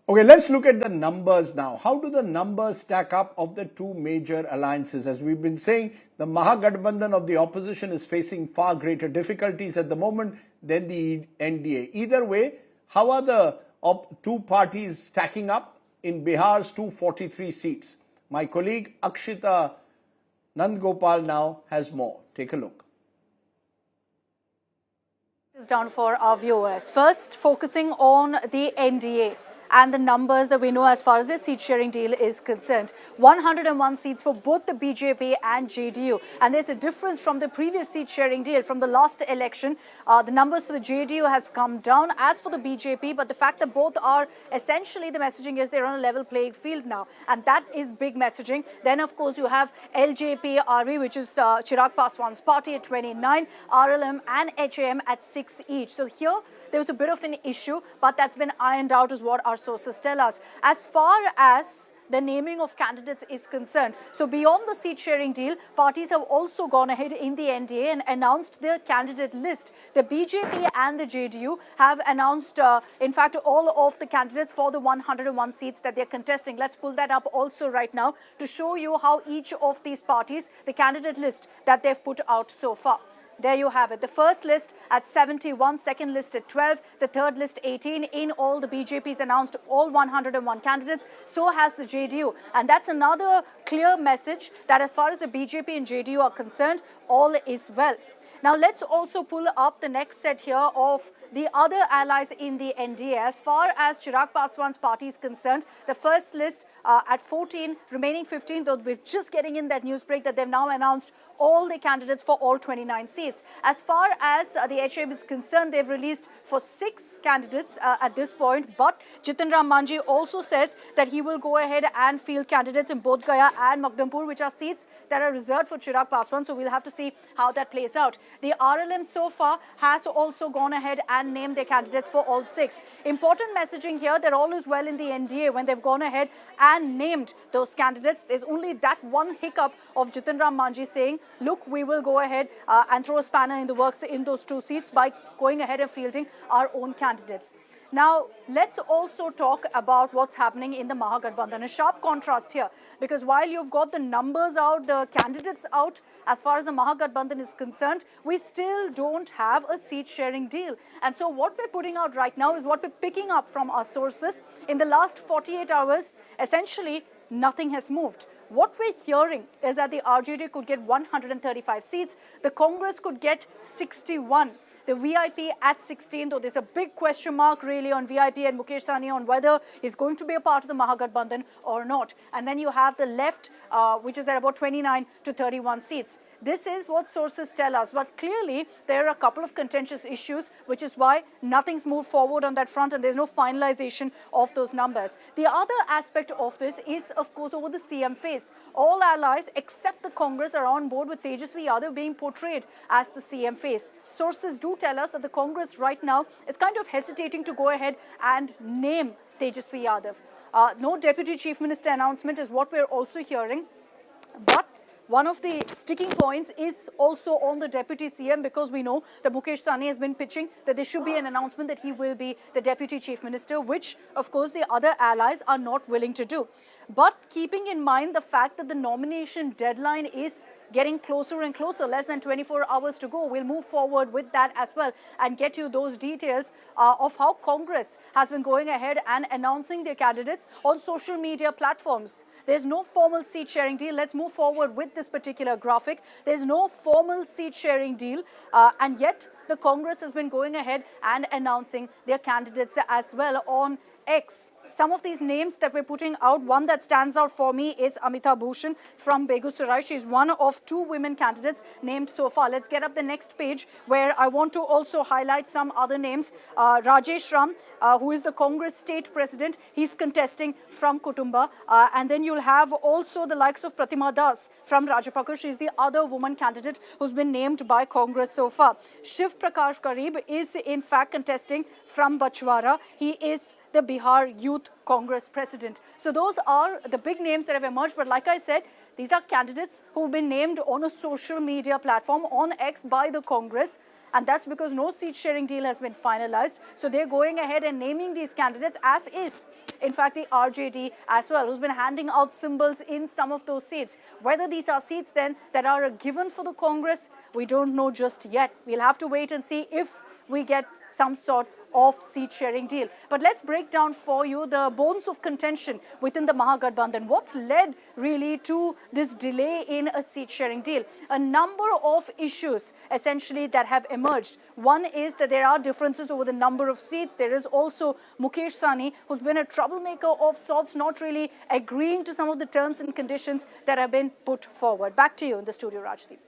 Okay, let's look at the numbers now. How do the numbers stack up of the two major alliances? As we've been saying, the Mahagatbandhan of the opposition is facing far greater difficulties at the moment than the NDA. Either way, how are the two parties stacking up in Bihar's 243 seats? My colleague Akshita Nandgopal now has more. Take a look. Is down for our viewers. First, focusing on the NDA and the numbers that we know as far as the seat sharing deal is concerned. 101 seats for both the BJP and JDU. And there's a difference from the previous seat sharing deal from the last election. The numbers for the JDU has come down as for the BJP, but the fact that both are essentially, the messaging is they're on a level playing field now. And that is big messaging. Then, of course, you have LJP-RV, which is Chirag Paswan's party at 29, RLM and HAM at 6 each. So here, there was a bit of an issue, but that's been ironed out is what our sources tell us. As far as the naming of candidates is concerned, so beyond the seat sharing deal, parties have also gone ahead in the NDA and announced their candidate list. The BJP and the JDU have announced, in fact, all of the candidates for the 101 seats that they're contesting. Let's pull that up also right now to show you how each of these parties, the candidate list that they've put out so far. There you have it. The first list at 71, second list at 12, the third list 18. In all, the BJP's announced all 101 candidates. So has the JDU. And that's another clear message that as far as the BJP and JDU are concerned, all is well. Now, let's also pull up the next set here of the other allies in the NDA. As far as Chirag Paswan's party is concerned, the first list at 14, remaining 15, though we're just getting in that news break that they've now announced all the candidates for all 29 seats. As far as the HM is concerned, they've released for 6 candidates at this point. But Jitin Ram Manjhi also says that he will go ahead and field candidates in Bodh Gaya and Magdampur, which are seats that are reserved for Chirag Paswan. So we'll have to see how that plays out. The RLM so far has also gone ahead and named their candidates for all 6. Important messaging here that all is well in the NDA when they've gone ahead and named those candidates. There's only that one hiccup of Jitin Ram Manjhi saying, look, we will go ahead and throw a spanner in the works in those 2 seats by going ahead and fielding our own candidates. Now, let's also talk about what's happening in the Mahagatbandhan. A sharp contrast here, because while you've got the numbers out, the candidates out, as far as the Mahagatbandhan is concerned, we still don't have a seat-sharing deal. And so what we're putting out right now is what we're picking up from our sources. In the last 48 hours, essentially, nothing has moved. What we're hearing is that the RJD could get 135 seats, the Congress could get 61. The VIP at 16, though there's a big question mark really on VIP and Mukesh Sahni on whether he's going to be a part of the Mahagatbandhan or not. And then you have the left, which is at about 29 to 31 seats. This is what sources tell us. But clearly, there are a couple of contentious issues, which is why nothing's moved forward on that front and there's no finalization of those numbers. The other aspect of this is, of course, over the CM face. All allies except the Congress are on board with Tejasvi Yadav being portrayed as the CM face. Sources do tell us that the Congress right now is kind of hesitating to go ahead and name Tejasvi Yadav. No Deputy Chief Minister announcement is what we're also hearing. But one of the sticking points is also on the Deputy CM, because we know that Mukesh Sahni has been pitching that there should be an announcement that he will be the Deputy Chief Minister, which, of course, the other allies are not willing to do. But keeping in mind the fact that the nomination deadline is getting closer and closer, less than 24 hours to go, we'll move forward with that as well and get you those details of how Congress has been going ahead and announcing their candidates on social media platforms. There's no formal seat sharing deal. Let's move forward with this particular graphic. There's no formal seat sharing deal, and yet the Congress has been going ahead and announcing their candidates as well on X. Some of these names that we're putting out, one that stands out for me is Amita Bhushan from Begusarai. She's one of 2 women candidates named so far. Let's get up the next page where I want to also highlight some other names. Rajesh Ram, who is the Congress state president, he's contesting from Kutumba. And then you'll have also the likes of Pratima Das from Rajapaksa. She's the other woman candidate who's been named by Congress so far. Shiv Prakash Garib is in fact contesting from Bachwara. He is the Bihar Youth Congress president. So those are the big names that have emerged. But like I said, these are candidates who've been named on a social media platform on X by the Congress. And that's because no seat sharing deal has been finalized. So they're going ahead and naming these candidates as is. In fact, the RJD as well, who's been handing out symbols in some of those seats. Whether these are seats then that are a given for the Congress, we don't know just yet. We'll have to wait and see if we get some sort of seat-sharing deal. But let's break down for you the bones of contention within the Mahagatbandhan. What's led really to this delay in a seat-sharing deal? A number of issues essentially that have emerged. One is that there are differences over the number of seats. There is also Mukesh Sahni, who's been a troublemaker of sorts, not really agreeing to some of the terms and conditions that have been put forward. Back to you in the studio, Rajdeep.